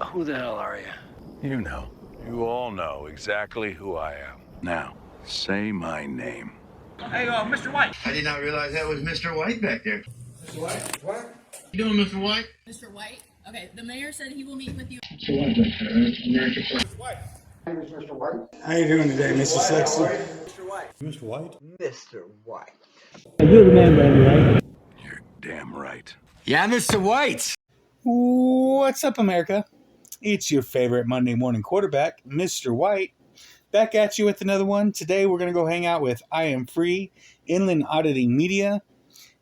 Who the hell are you? You know. You all know exactly who I am. Now, say my name. Hey, Mr. White. I did not realize that was Mr. White back there. Mr. White? What? How you doing, Mr. White? Mr. White? Okay, the mayor said he will meet with you. Mr. White. My name is Mr. White. How you doing today, Mr. Sexton? Mr. White. Mr. White? Mr. White. You're the man, baby, right? You're damn right. Yeah, Mr. White. What's up, America? It's your favorite Monday morning quarterback, Mr. White, back at you with another one. Today we're going to go hang out with I Am Free, Inland Auditing Media.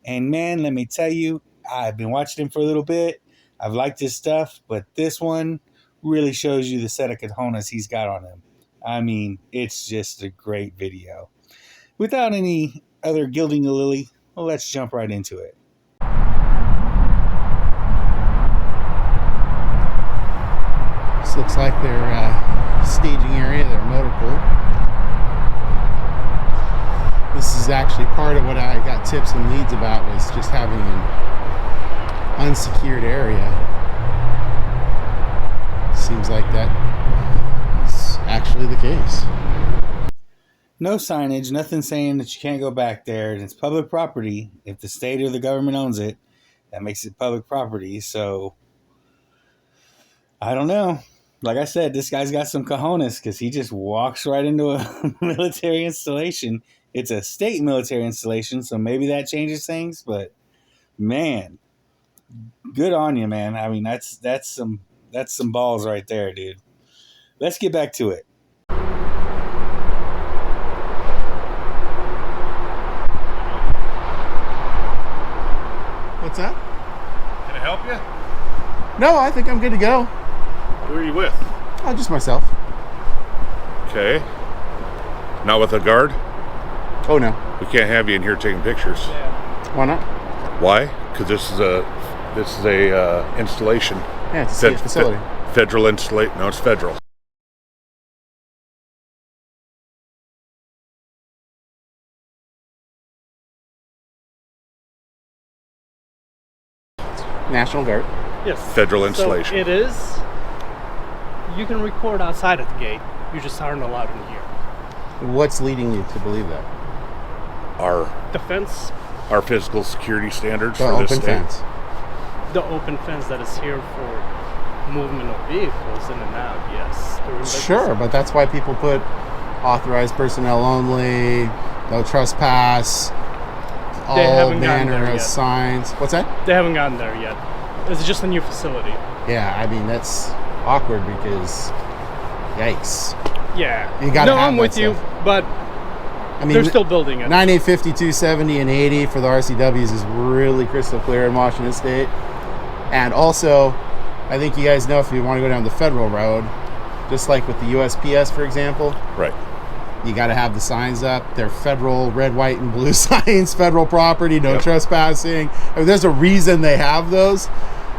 And man, let me tell you, I've been watching him for a little bit. I've liked his stuff, but this one really shows you the set of cojones he's got on him. I mean, it's just a great video. Without any other gilding the lily, well, let's jump right into it. This looks like their staging area, their motor pool. This is actually part of what I got tips and leads about, was just having an unsecured area. Seems like that is actually the case. No signage, nothing saying that you can't go back there. And it's public property. If the state or the government owns it, that makes it public property. So, I don't know. Like I said, this guy's got some cojones because he just walks right into a military installation. It's a state military installation, so maybe that changes things. But man, good on you, man. I mean, that's some balls right there, dude. Let's get back to it. What's that? Can I help you? No, I think I'm good to go. Who are you with? Oh, just myself. Okay. Not with a guard? Oh, no. We can't have you in here taking pictures. Why not? Why? Because this is a installation. Yeah, it's a state facility. Federal installation. No, it's federal. National Guard. Yes. Federal installation. So it is. You can record outside of the gate. You just aren't allowed in here. What's leading you to believe that? The fence, Our physical security standards The for this open state. fence. the open fence that is here for movement of vehicles in and out, yes. during business Sure, hours. but that's why people put authorized personnel only, no trespass, all haven't gotten manner there of yet. signs. What's that? They haven't gotten there yet. It's just a new facility. Yeah, I mean, that's awkward because, yikes. Yeah. You gotta no, have I'm that with you, stuff. but I mean, they're still building it. 9850, 270, and 80 for the RCWs is really crystal clear in Washington State. And also, I think you guys know, if you want to go down the federal road, just like with the USPS, for example, Right. you got to have the signs up. They're federal red, white, and blue signs, federal property, no Yep. trespassing. I mean, there's a reason they have those.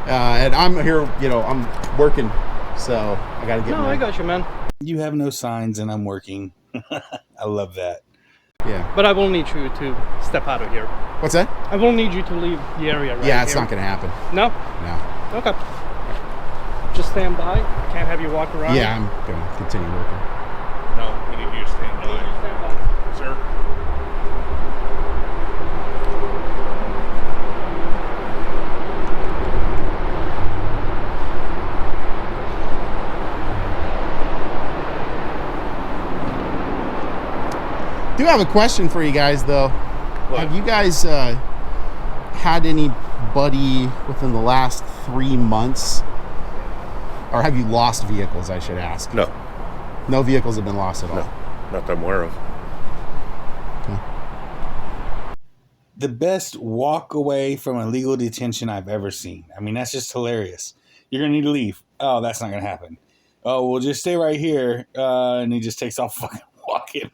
And I'm here, I'm working, so I got to get No, I got you, man. You have no signs, and I'm working. I love that. Yeah. But I will need you to step out of here. What's that? I will need you to leave the area right Yeah, it's here. not going to happen. No? No. Okay. Just stand by. Can't have you walk around. Yeah, I'm going to continue working. No, we need you to stand by. Stand by. Sir? Do have a question for you guys, though. What? Have you guys had anybody within the last 3 months, or have you lost vehicles, I should ask? No. No vehicles have been lost at all? No. Not that I'm aware of. Okay. The best walk away from illegal detention I've ever seen. I mean, that's just hilarious. You're going to need to leave. Oh, that's not going to happen. Oh, well, just stay right here. And he just takes off fucking walking.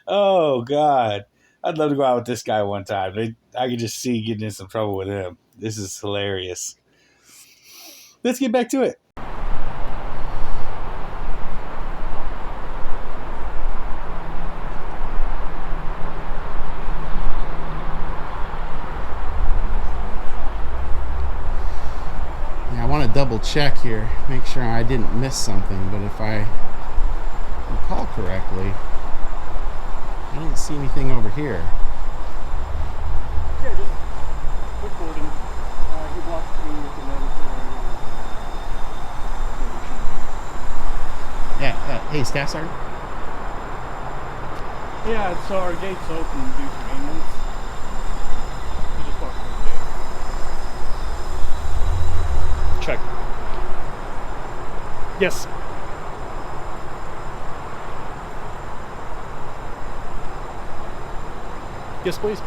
Oh, God. I'd love to go out with this guy one time. I could just see getting in some trouble with him. This is hilarious. Let's get back to it. Yeah, I want to double check here, make sure I didn't miss something, but if I recall correctly, I didn't see anything over here. Yeah, just recording. He walked through with the mandatory. Yeah, hey, Staff Sergeant. Yeah, so our gate's open due to maintenance. You just walk through the gate. Check. Yes. Yes, please.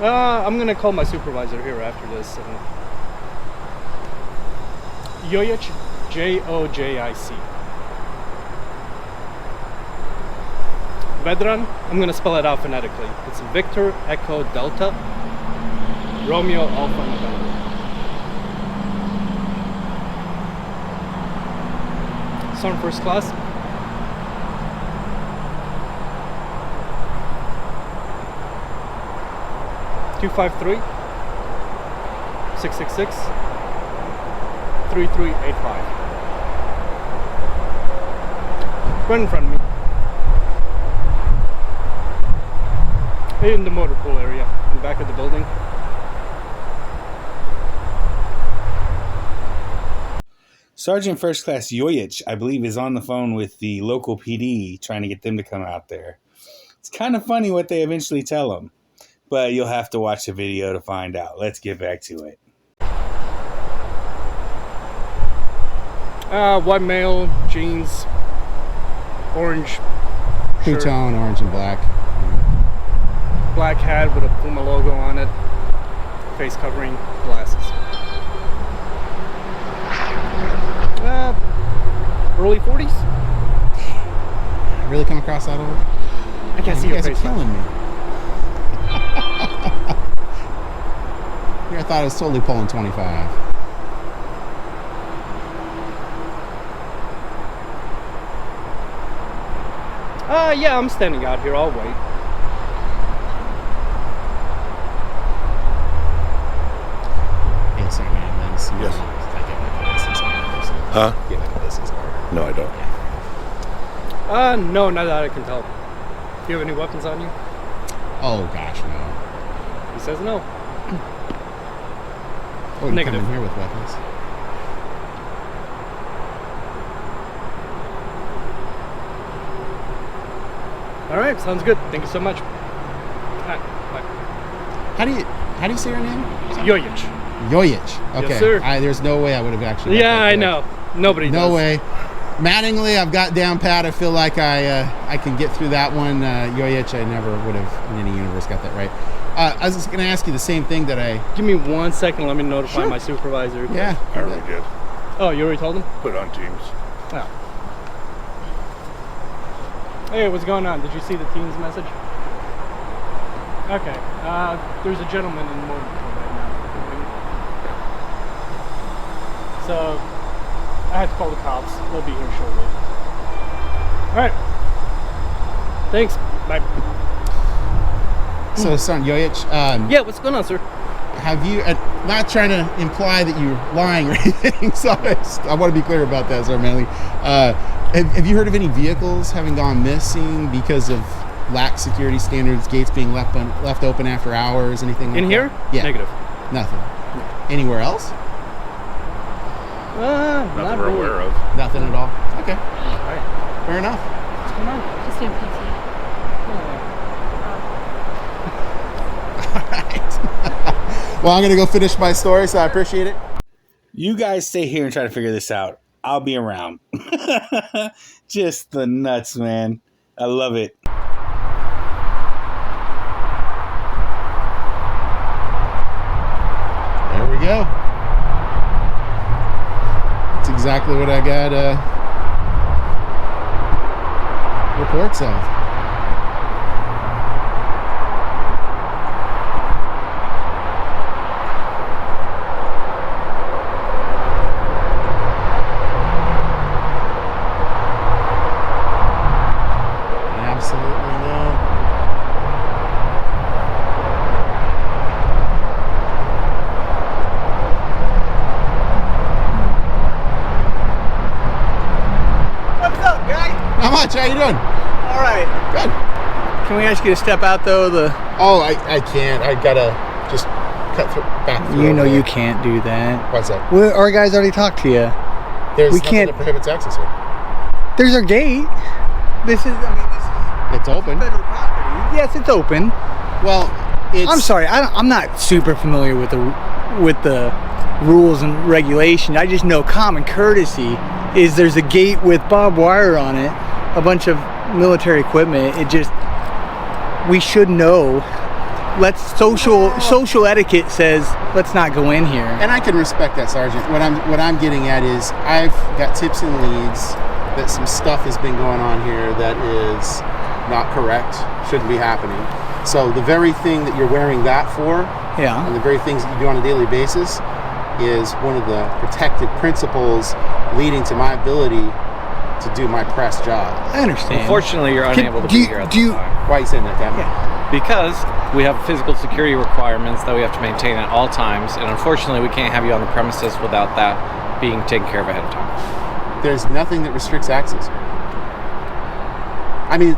I'm gonna call my supervisor here after this. Jojic, Jojic. Vedran, I'm gonna spell it out phonetically. It's Victor Echo Delta Romeo Alpha November. Son first class. (253) 666 3385. Right in front of me. In the motor pool area, in the back of the building. Sergeant First Class Jojic, I believe, is on the phone with the local PD trying to get them to come out there. It's kind of funny what they eventually tell him, but you'll have to watch the video to find out. Let's get back to it. White male, jeans, orange shirt, Two-tone, orange and black. black hat with a Puma logo on it, face covering, glasses. Early 40s? I really come across that old? I can't see you your guys face. are killing me. Here I thought I was totally pulling 25. Yeah, I'm standing out here. I'll wait. Hey, sorry, man. Let me see. Yes. I get my business card. Huh? Get my business card. No, I don't. No, not that I can tell. Do you have any weapons on you? Oh, gosh, no. He says no. Oh, you Negative. come in here with weapons? All right, sounds good. Thank you so much. All right, bye. How do you say your name? Jojic. Jojic. Okay. sir. There's no way I would have actually. got Yeah, that I quick. know. Nobody No does. way. Mattingly, I've got down pat. I feel like I can get through that one. Jojic, I never would have in any universe got that right. I was just going to ask you the same thing that I. Give me 1 second. Let me notify Sure. my supervisor. Yeah. I already did. Oh, you already told him? Put it on Teams. Oh. Hey, what's going on? Did you see the team's message? Okay. There's a gentleman in the motor pool right now. So, I had to call the cops. They'll be here shortly. Alright. Thanks. Bye. So, son, Jojic, Yeah, what's going on, sir? have you, not trying to imply that you're lying or anything, so I want to be clear about that, Sir Manley. Have you heard of any vehicles having gone missing because of lax security standards, gates being left open after hours, anything like In that? here? Yeah. Negative. Nothing. Anywhere else? Nothing Not we're really. aware of. Nothing at all? Okay. All right. Fair enough. What's going on? Just doing PT. All right. Well, I'm going to go finish my story, so I appreciate it. You guys stay here and try to figure this out. I'll be around. Just the nuts, man. I love it. There we go. That's exactly what I got reports of. Absolutely no. you doing? All right. Good. Can we ask you to step out though? Oh, I can't. I gotta just back through. You know you can't do that. What's that? Our guys already talked to you. There's We nothing can't- that prohibits access here. There's our gate. This is It's open. federal property. Yes, it's open. Well, I'm sorry. I'm not super familiar with the rules and regulations. I just know common courtesy is there's a gate with barbed wire on it, a bunch of military equipment. We should know. Social etiquette says let's not go in here. And I can respect that, Sergeant. What I'm getting at is I've got tips and leads that some stuff has been going on here that is not correct, shouldn't be happening. So the very thing that you're wearing that for, and the very things that you do on a daily basis, is one of the protected principles leading to my ability to do my press job. I understand. Unfortunately, you're unable to be here at this time. Why are you saying that, Captain? Because we have physical security requirements that we have to maintain at all times, and unfortunately, we can't have you on the premises without that being taken care of ahead of time. There's nothing that restricts access. I mean,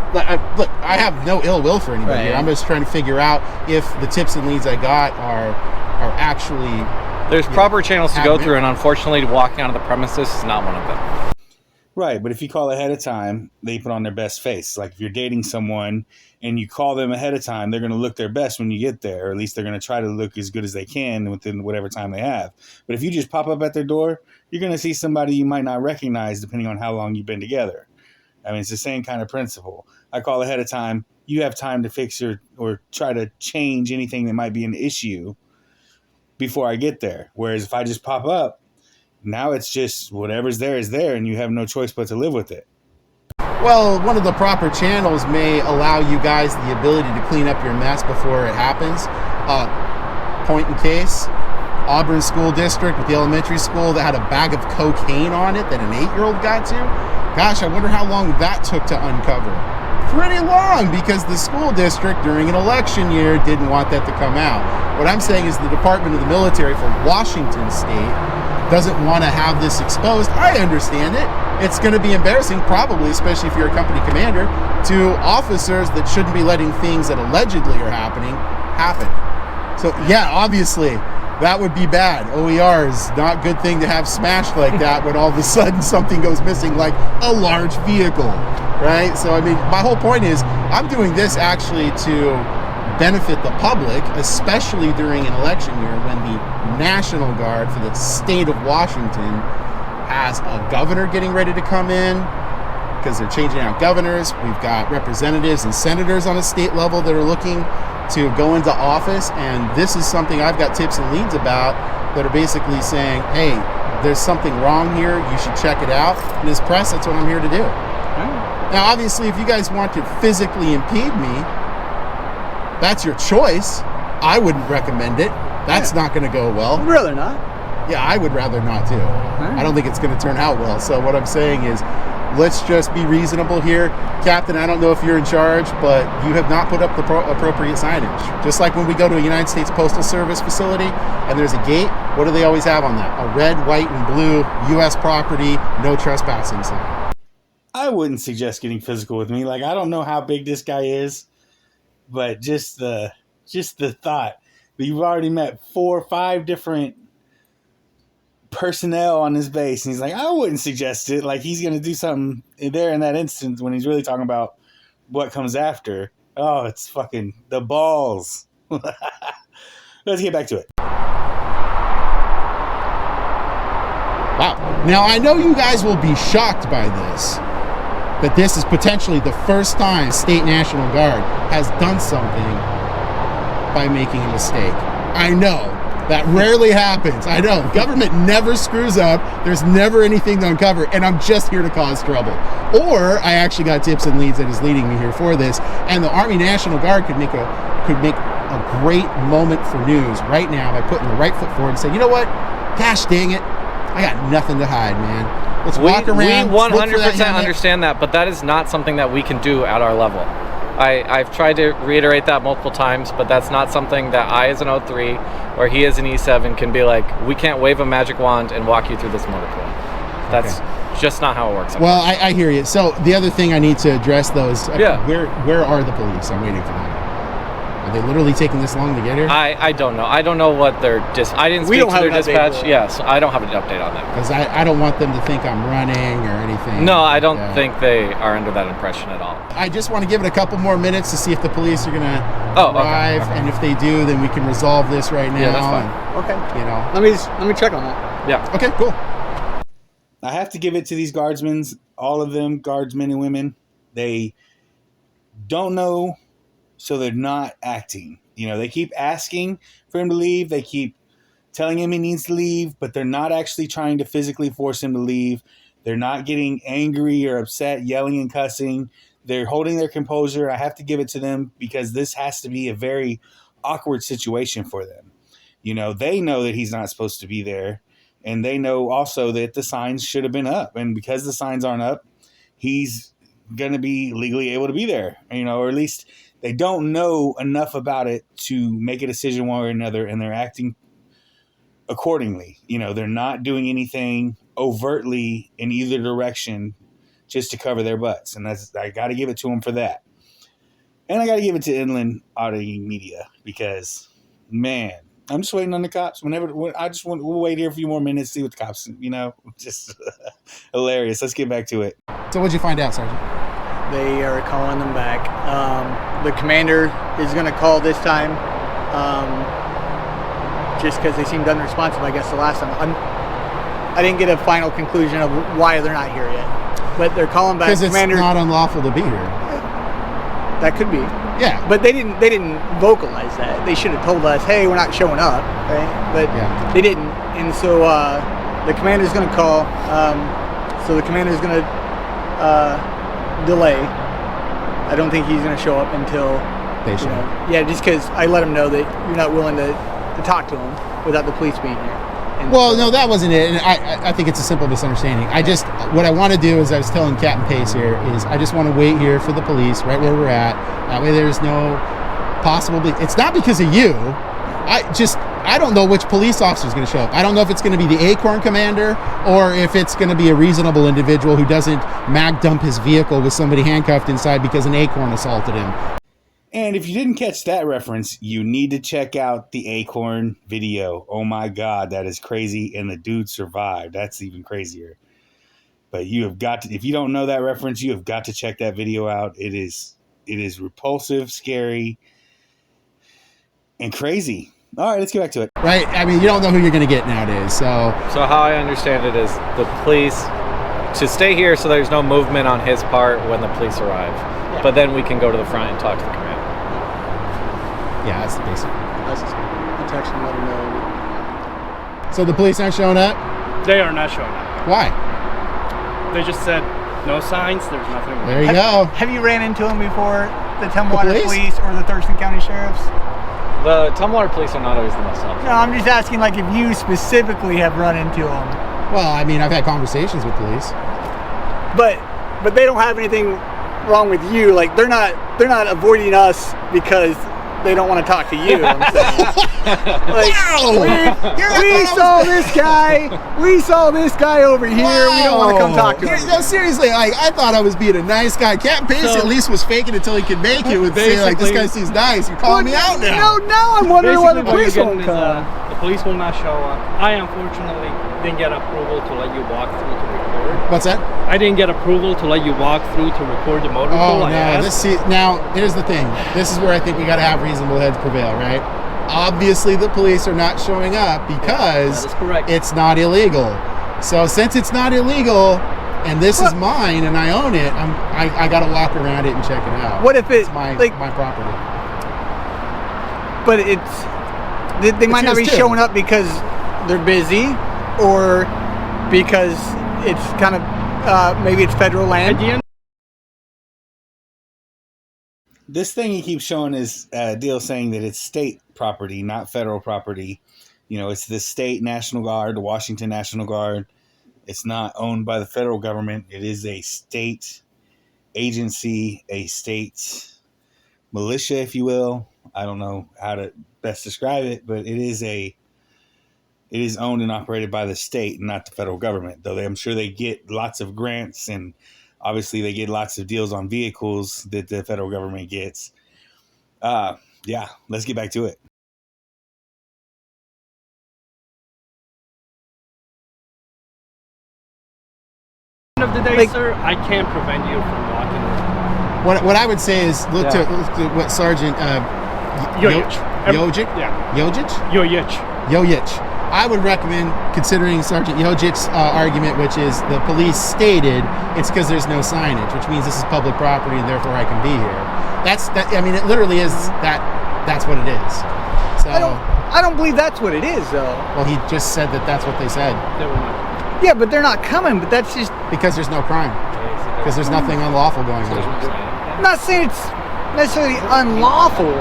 look, I have no ill will for anybody here. I'm just trying to figure out if the tips and leads I got are actually... There's proper channels to go through, and unfortunately, walking onto the premises is not one of them. Right, but if you call ahead of time, they put on their best face. Like if you're dating someone and you call them ahead of time, they're going to look their best when you get there, or at least they're going to try to look as good as they can within whatever time they have. But if you just pop up at their door, you're going to see somebody you might not recognize depending on how long you've been together. I mean, it's the same kind of principle. I call ahead of time. You have time to fix or try to change anything that might be an issue before I get there. Whereas if I just pop up, now it's just whatever's there is there, and you have no choice but to live with it. Well, one of the proper channels may allow you guys the ability to clean up your mess before it happens. Point in case, Auburn School District with the elementary school that had a bag of cocaine on it that an 8-year-old got to. Gosh, I wonder how long that took to uncover. Pretty long, because the school district during an election year didn't want that to come out. What I'm saying is the Department of the Military for Washington State doesn't want to have this exposed. I understand it. It's going to be embarrassing, probably, especially if you're a company commander, to officers that shouldn't be letting things that allegedly are happening happen. So, yeah, obviously, that would be bad. OER is not a good thing to have smashed like that when all of a sudden something goes missing, like a large vehicle, right? So, I mean, my whole point is I'm doing this actually to benefit the public, especially during an election year when the National Guard for the state of Washington has a governor getting ready to come in because they're changing out governors. We've got representatives and senators on a state level that are looking to go into office, and this is something I've got tips and leads about that are basically saying, hey, there's something wrong here, you should check it out. And as press, that's what I'm here to do. Now, obviously, if you guys want to physically impede me, that's your choice. I wouldn't recommend it. That's not going to go well. I'd rather not. Yeah, I would rather not too. I don't think it's going to turn out well. So what I'm saying is, let's just be reasonable here. Captain, I don't know if you're in charge, but you have not put up the appropriate signage. Just like when we go to a United States Postal Service facility and there's a gate, what do they always have on that? A red, white, and blue U.S. property, no trespassing sign. I wouldn't suggest getting physical with me. Like, I don't know how big this guy is, but just the thought that you've already met 4 or 5 different personnel on his base, and he's like, I wouldn't suggest it. Like, he's going to do something there in that instance when he's really talking about what comes after. Oh, it's fucking the balls. Let's get back to it. Wow. Now, I know you guys will be shocked by this, but this is potentially the first time State National Guard has done something by making a mistake. I know. That rarely happens. I know. Government never screws up. There's never anything to uncover, and I'm just here to cause trouble. Or I actually got tips and leads that is leading me here for this, and the Army National Guard could make a great moment for news right now by putting the right foot forward and saying, you know what? Gosh dang it. I got nothing to hide, man. Let's walk around. We 100% understand that, but that is not something that we can do at our level. I've tried to reiterate that multiple times, but that's not something that I as an 03 or he as an E7 can be like, we can't wave a magic wand and walk you through this motor pool. That's just not how it works. Well, I hear you. So the other thing I need to address though is Yeah. where are the police? I'm waiting for them. Are they literally taking this long to get here? I don't know. I don't know what their I didn't We speak don't to have their an update dispatch. for them. Yes, I don't have an update on that. Because I don't want them to think I'm running or anything. No, I don't Yeah. think they are under that impression at all. I just want to give it a couple more minutes to see if the police are gonna Oh, okay, arrive, okay. and if they do, then we can resolve this right now. Yeah, that's fine. Okay. And, you know. Let me check on that. Yeah. Okay, cool. I have to give it to these guardsmen, all of them, guardsmen and women. They don't know, so they're not acting. You know, they keep asking for him to leave. They keep telling him he needs to leave, but they're not actually trying to physically force him to leave. They're not getting angry or upset, yelling and cussing. They're holding their composure. I have to give it to them because this has to be a very awkward situation for them. You know, they know that he's not supposed to be there. And they know also that the signs should have been up. And because the signs aren't up, he's going to be legally able to be there. You know, or at least they don't know enough about it to make a decision one way or another. And they're acting accordingly. You know, they're not doing anything overtly in either direction just to cover their butts. And that's, I got to give it to them for that. And I got to give it to Inland Auditing Media because, man, I'm just waiting on the cops. We'll wait here a few more minutes, see what the cops, you know, just hilarious. Let's get back to it. So what'd you find out, Sergeant? They are calling them back. The commander is going to call this time, just because they seemed unresponsive, I guess, the last time. I didn't get a final conclusion of why they're not here yet, but they're calling back. Because it's Commander, not unlawful to be here. that could be. Yeah. But they didn't vocalize that. They should have told us, hey, we're not showing up, right? But Yeah. they didn't. And so the commander's going to call. So the commander's going to delay. I don't think he's going to show up until They show up. Yeah, just because I let him know that you're not willing to talk to him without the police being here. And Well, so- no, that wasn't it. And I think it's a simple misunderstanding. What I want to do is, I was telling Captain Pace here, is I just want to wait here for the police right where we're at. That way there's no possible, it's not because of you. I don't know which police officer is going to show up. I don't know if it's going to be the Acorn commander or if it's going to be a reasonable individual who doesn't mag dump his vehicle with somebody handcuffed inside because an Acorn assaulted him. And if you didn't catch that reference, you need to check out the Acorn video. Oh my God, that is crazy. And the dude survived. That's even crazier. But you have got to, if you don't know that reference, you have got to check that video out. It is repulsive, scary, and crazy. All right, let's get back to it. Right? I mean, you don't know who you're going to get nowadays. So how I understand it is the police to stay here so there's no movement on his part when the police arrive. Yeah. But then we can go to the front and talk to the commander. yeah, that's the basic. I text him, let him know. So the police aren't showing up? They are not showing up. Why? They just said no signs. There's nothing. There you go. Have you ran into him before? The Tumwater police? police or the Thurston County Sheriffs? The Tumwater police are not always the most helpful. No, I'm just asking, like, if you specifically have run into them. Well, I mean, I've had conversations with police. But they don't have anything wrong with you. Like, they're not avoiding us because they don't want to talk to you. I'm saying. Like, we saw this guy. We saw this guy over here. We don't want to come talk to him. No, seriously, like, I thought I was being a nice guy. Captain Pace at least was faking it until he could make it. Would say, like, this guy seems nice. You're calling me out now. No, now I'm wondering why the Basically, what police you're won't getting is, come. the police will not show up. I unfortunately didn't get approval to let you walk through to record. What's that? I didn't get approval to let you walk through to record the motor Oh, pool. I no. asked. Now, here's the thing. This is where I think we got to have reasonable heads prevail, right? Obviously, the police are not showing up because that is correct. it's not illegal. So since it's not illegal and this is mine and I own it, I got to walk around it and check it out. What if it's my property? But they might not be yours too. showing up because they're busy, or because it's kind of maybe it's federal land. At the end, This thing he keeps showing is a deal saying that it's state property, not federal property. You know, it's the state National Guard, the Washington National Guard. It's not owned by the federal government. It is a state agency, a state militia, if you will. I don't know how to best describe it, but it is a it is owned and operated by the state, not the federal government. Though I'm sure they get lots of grants, and obviously they get lots of deals on vehicles that the federal government gets. Yeah, let's get back to it. End of the day, Like- sir, I can't prevent you from walking around. What I would say is look Yeah. to what Sergeant Yojic. Yojic? Yeah. Yojic? Yojic. I would recommend considering Sergeant Yojic's argument, which is the police stated it's because there's no signage, which means this is public property and therefore I can be here. I mean, it literally is that. That's what it is. So, I don't believe that's what it is, though. well, he just said that that's what they said They were not. Yeah, but they're not coming. But that's just. because there's no crime, because there's nothing unlawful going on. I'm not saying it's necessarily unlawful,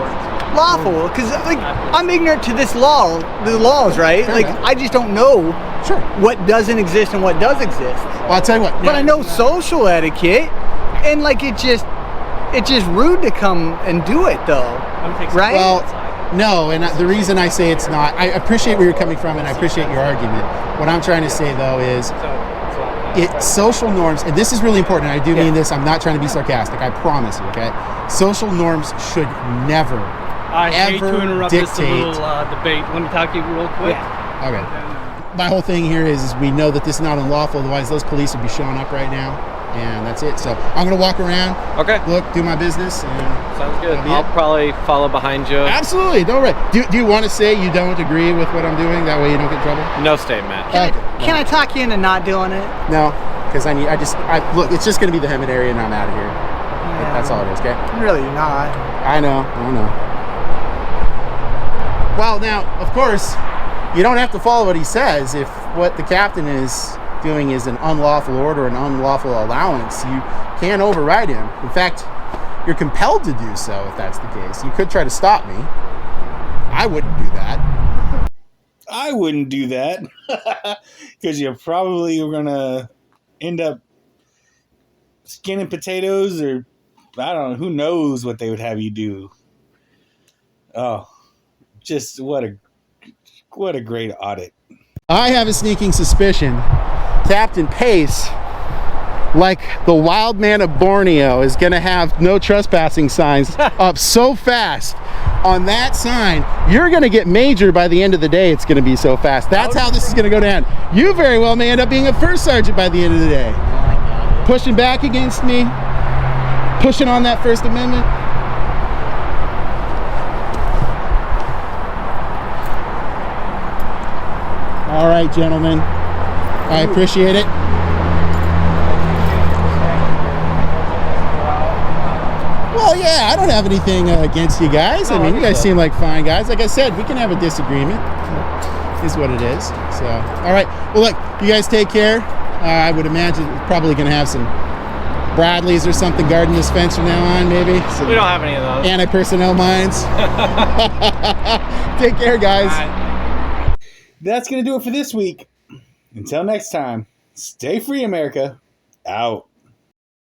lawful, because like I'm ignorant to this law, the laws, right? Fair like enough. I just don't know Sure. what doesn't exist and what does exist. Well, I'll tell you what. But I know social etiquette, and like it's just rude to come and do it though, right? Well, no, and the reason I say it's not, I appreciate where you're coming from, and I appreciate your argument. What I'm trying to say, though, is social norms, and this is really important, and I do mean this, I'm not trying to be sarcastic, I promise you, okay? Social norms should never, I hate ever to interrupt dictate. this little debate. Let me talk to you real quick. Okay. My whole thing here is we know that this is not unlawful, otherwise those police would be showing up right now, and that's it. So I'm going to walk around, Okay. look, do my business, and Sounds good. that'll be I'll it. probably follow behind you. Absolutely, don't worry. Do you want to say you don't agree with what I'm doing? That way you don't get in trouble? No statement. Can I talk you into not doing it? No, because look, it's just going to be the Hemet area and I'm out of here. That's all it is, okay? Really not. I know. Well, now, of course, you don't have to follow what he says. If what the captain is doing is an unlawful order, an unlawful allowance, you can't override him. In fact, you're compelled to do so if that's the case. You could try to stop me. I wouldn't do that. I wouldn't do that because you're probably going to end up skinning potatoes, or I don't know, who knows what they would have you do. Oh, just what a great audit. I have a sneaking suspicion Captain Pace, like the wild man of Borneo, is going to have no trespassing signs up so fast on that sign. You're going to get major by the end of the day. It's going to be so fast. That's how this is going to go down. You very well may end up being a first sergeant by the end of the day. Pushing back against me, pushing on that First Amendment. All right, gentlemen. I appreciate it. Well, yeah, I don't have anything against you guys. I mean, you guys seem like fine guys. Like I said, we can have a disagreement. Is what it is. So, all right. Well, look, you guys take care. I would imagine we're probably going to have some Bradleys or something guarding this fence from now on, maybe. We don't have any of those. Anti-personnel mines. Take care, guys. That's going to do it for this week. Until next time, stay free, America. Out.